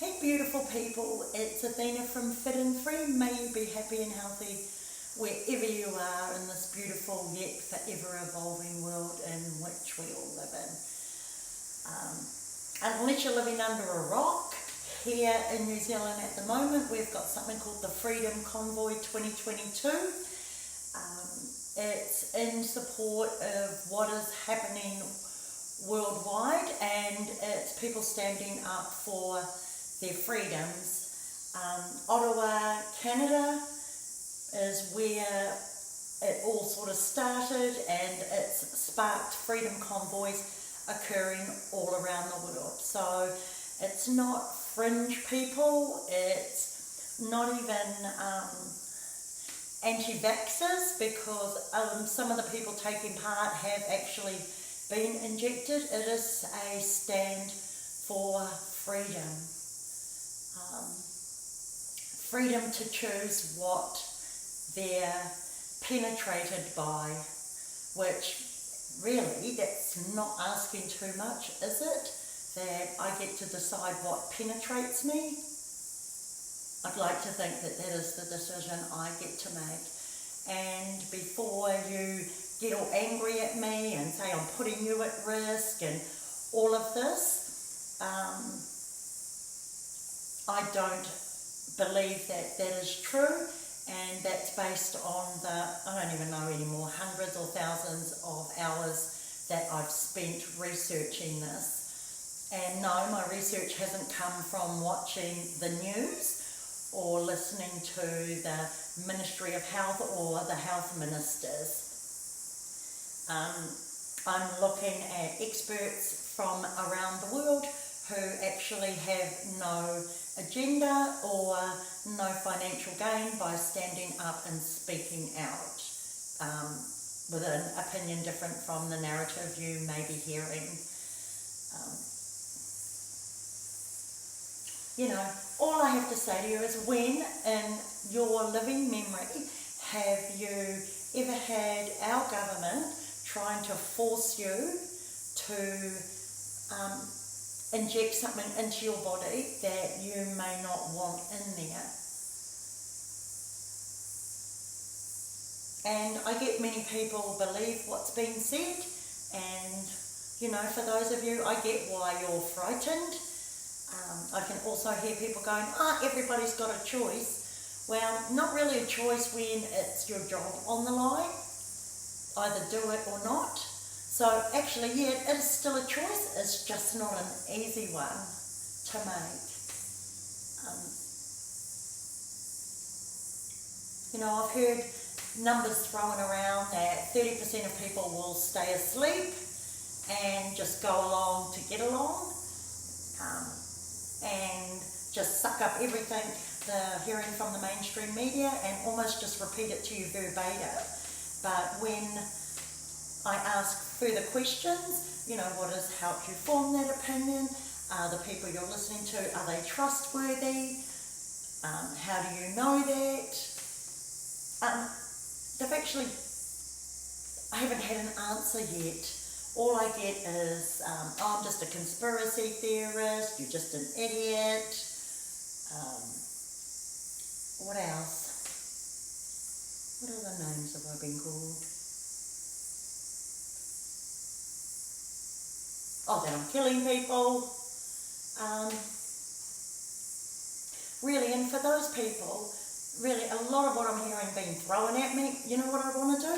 Hey beautiful people, it's Athena from Fit and Free. May you be happy and healthy wherever you are in this beautiful yet forever evolving world in which we all live in. Unless you're living under a rock, here in New Zealand at the moment we've got something called the Freedom Convoy 2022. It's in support of what is happening worldwide, and it's people standing up for their freedoms. Ottawa, Canada is where it all sort of started, and it's sparked freedom convoys occurring all around the world. So it's not fringe people, it's not even anti-vaxxers, because some of the people taking part have actually been injected. It is a stand for freedom. Freedom to choose what they're penetrated by, which really, that's not asking too much, is it? That I get to decide what penetrates me. I'd like to think that that is the decision I get to make. And before you get all angry at me and say I'm putting you at risk and all of this, I don't believe that that is true, and that's based on I don't even know anymore, hundreds or thousands of hours that I've spent researching this. And no, my research hasn't come from watching the news or listening to the Ministry of Health or the health ministers. I'm looking at experts from around the world who actually have no agenda or no financial gain by standing up and speaking out with an opinion different from the narrative you may be hearing. All I have to say to you is, when in your living memory have you ever had our government trying to force you to inject something into your body that you may not want in there? And I get many people believe what's being said, and for those of you, I get why you're frightened. I can also hear people going, everybody's got a choice. Well, not really a choice when it's your job on the line. Either do it or not. So actually, yeah, it is still a choice. It's just not an easy one to make. I've heard numbers thrown around that 30% of people will stay asleep and just go along to get along. And just suck up everything they're hearing from the mainstream media and almost just repeat it to you verbatim. But when I ask further questions, what has helped you form that opinion? Are the people you're listening to, are they trustworthy? How do you know that? I haven't had an answer yet. All I get is, I'm just a conspiracy theorist, you're just an idiot. What else? What other names have I been called? That I'm killing people. Really, and for those people, really, a lot of what I'm hearing being thrown at me, you know what I want to do?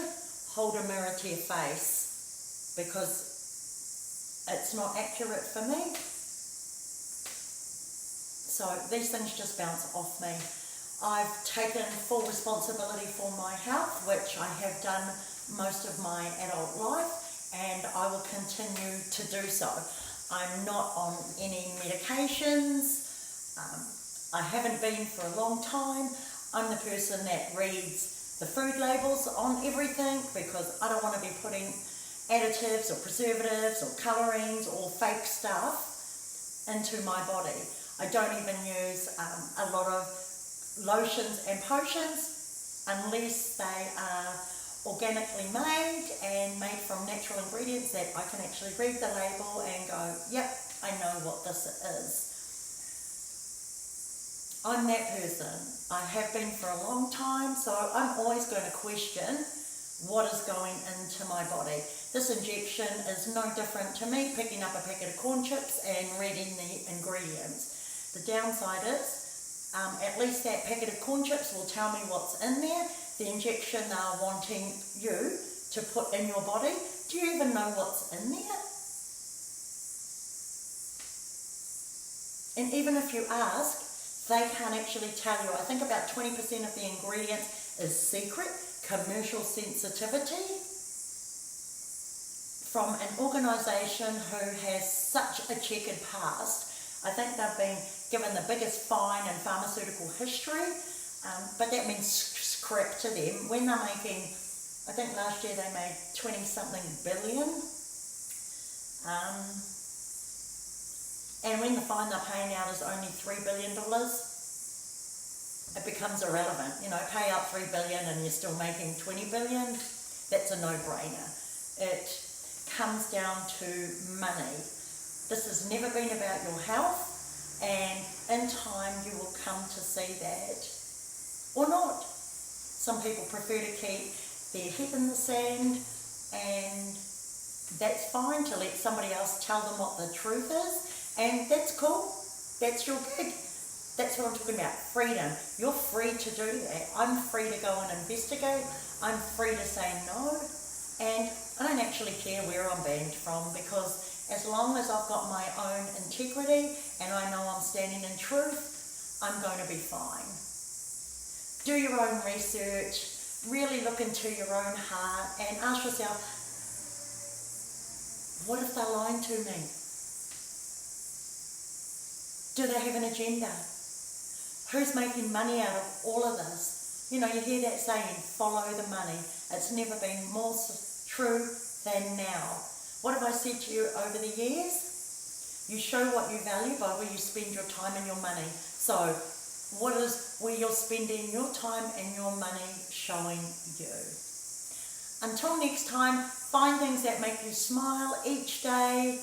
Hold a mirror to your face. Because it's not accurate for me. So these things just bounce off me. I've taken full responsibility for my health, which I have done most of my adult life, and I will continue to do so. I'm not on any medications. I haven't been for a long time. I'm the person that reads the food labels on everything, because I don't want to be putting additives or preservatives or colorings or fake stuff into my body. I don't even use a lot of lotions and potions unless they are organically made and made from natural ingredients that I can actually read the label and go, yep, I know what this is. I'm that person. I have been for a long time, so I'm always going to question what is going into my body. This injection is no different to me picking up a packet of corn chips and reading the ingredients. The downside is, at least that packet of corn chips will tell me what's in there. The injection they're wanting you to put in your body, do you even know what's in there? And even if you ask, they can't actually tell you. I think about 20% of the ingredients is secret, commercial sensitivity, from an organisation who has such a checkered past. I think they've been given the biggest fine in pharmaceutical history, but that means scrap to them. When they're making, I think last year they made 20-something billion. And when the fine they're paying out is only $3 billion, it becomes irrelevant. You know, pay out $3 billion and you're still making $20 billion. That's a no-brainer. It comes down to money. This has never been about your health, and in time you will come to see that, or not. Some people prefer to keep their head in the sand, and that's fine, to let somebody else tell them what the truth is. And that's cool, that's your gig. That's what I'm talking about, freedom. You're free to do that. I'm free to go and investigate. I'm free to say no. And I don't actually care where I'm banned from, because as long as I've got my own integrity and I know I'm standing in truth, I'm going to be fine. Do your own research, really look into your own heart and ask yourself, what if they're lying to me? Do they have an agenda? Who's making money out of all of this? You know, you hear that saying, follow the money. It's never been more true than now. What have I said to you over the years? You show what you value by where you spend your time and your money. So, what is where you're spending your time and your money showing you? Until next time, find things that make you smile each day.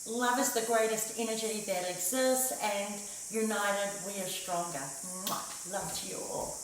Love is the greatest energy that exists, and united we are stronger. Mwah. Love to you all.